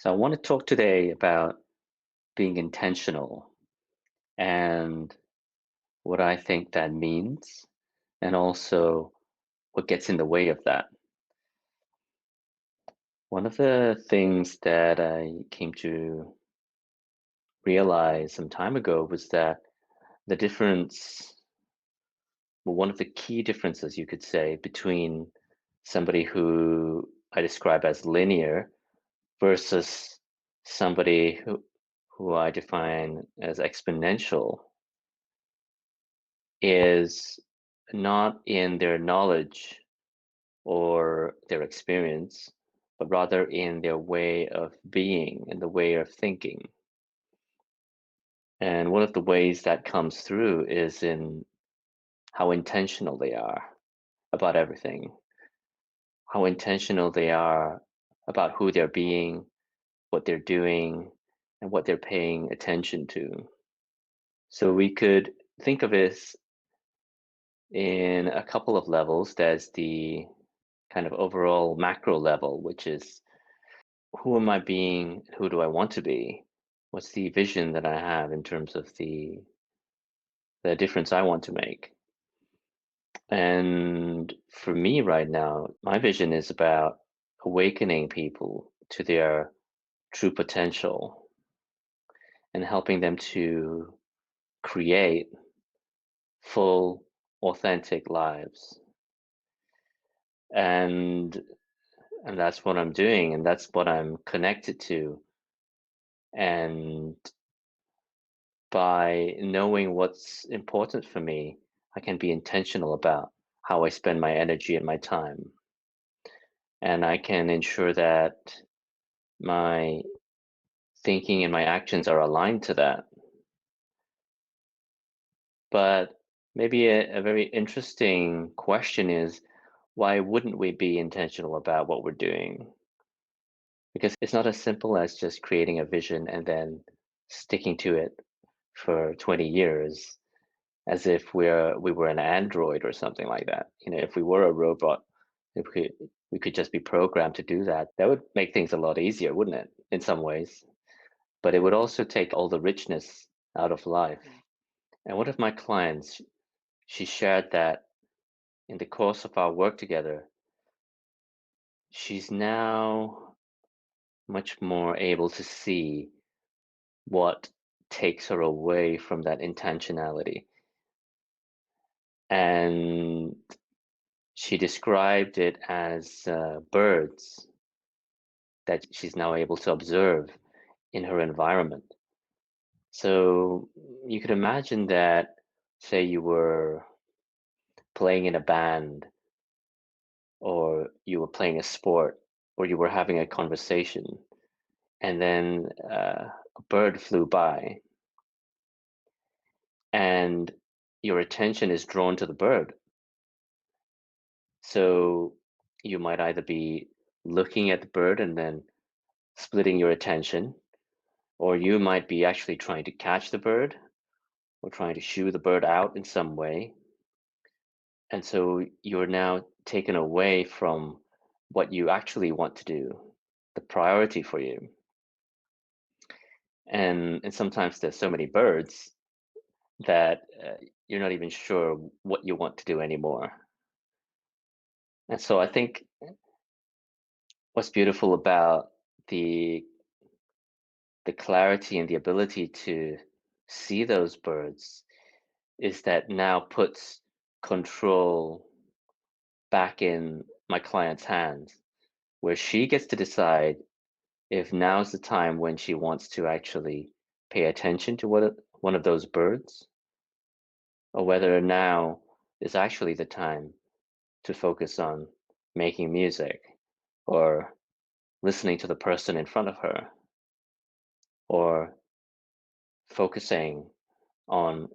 So I want to talk today about being intentional and what I think that means, and also what gets in the way of that. One of the things that I came to realize some time ago was that the difference, well, one of the key differences you could say between somebody who I describe as linear versus somebody who I define as exponential is not in their knowledge or their experience, but rather in their way of being and the way of thinking. And one of the ways that comes through is in how intentional they are about everything, how intentional they are about who they're being, what they're doing, and what they're paying attention to. So we could think of it in a couple of levels. There's the kind of overall macro level, which is who am I being? Who do I want to be? What's the vision that I have in terms of the difference I want to make? And for me right now, my vision is about awakening people to their true potential and helping them to create full, authentic lives. And and that's what I'm doing, and that's what I'm connected to. And by knowing what's important for me, I can be intentional about how I spend my energy and my time. And I can ensure that my thinking and my actions are aligned to that. But maybe a very interesting question is why wouldn't we be intentional about what we're doing? Because it's not as simple as just creating a vision and then sticking to it for 20 years as if we were an android or something like that. If we were a robot, if we could just be programmed to do that, that would make things a lot easier, wouldn't it? In some ways. But it would also take all the richness out of life. And one of my clients, she shared that in the course of our work together, she's now much more able to see what takes her away from that intentionality. And she described it as birds that she's now able to observe in her environment. So you could imagine that, say, you were playing in a band, or you were playing a sport, or you were having a conversation, and then a bird flew by, and your attention is drawn to the bird. So you might either be looking at the bird and then splitting your attention, or you might be actually trying to catch the bird or trying to shoo the bird out in some way. And so you're now taken away from what you actually want to do, the priority for you. And sometimes there's so many birds that you're not even sure what you want to do anymore. And so I think what's beautiful about the the clarity and the ability to see those birds is that now puts control back in my client's hands, where she gets to decide if now's the time when she wants to actually pay attention to one of those birds, or whether now is actually the time to focus on making music, or listening to the person in front of her, or focusing on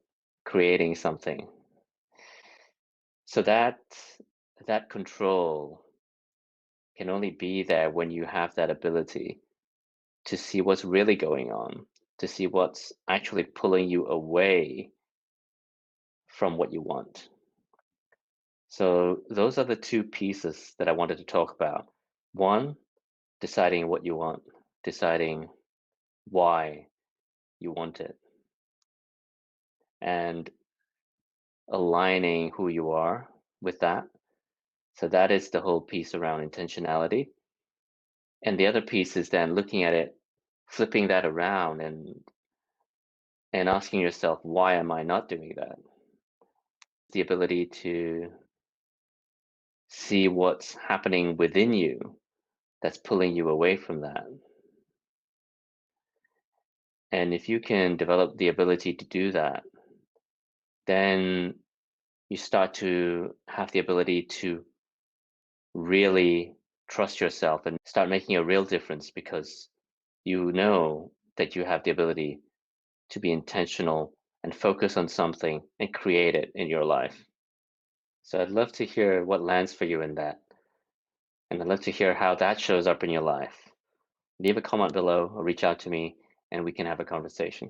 creating something. So that control can only be there when you have that ability to see what's really going on, to see what's actually pulling you away from what you want. So those are the two pieces that I wanted to talk about. One, deciding what you want. deciding why you want it and aligning who you are with that. So that is the whole piece around intentionality. And the other piece is then looking at it, flipping that around and asking yourself, why am I not doing that? The ability to see what's happening within you that's pulling you away from that. And if you can develop the ability to do that, then you start to have the ability to really trust yourself and start making a real difference because you know that you have the ability to be intentional and focus on something and create it in your life. So I'd love to hear what lands for you in that. And I'd love to hear how that shows up in your life. Leave a comment below or reach out to me and we can have a conversation.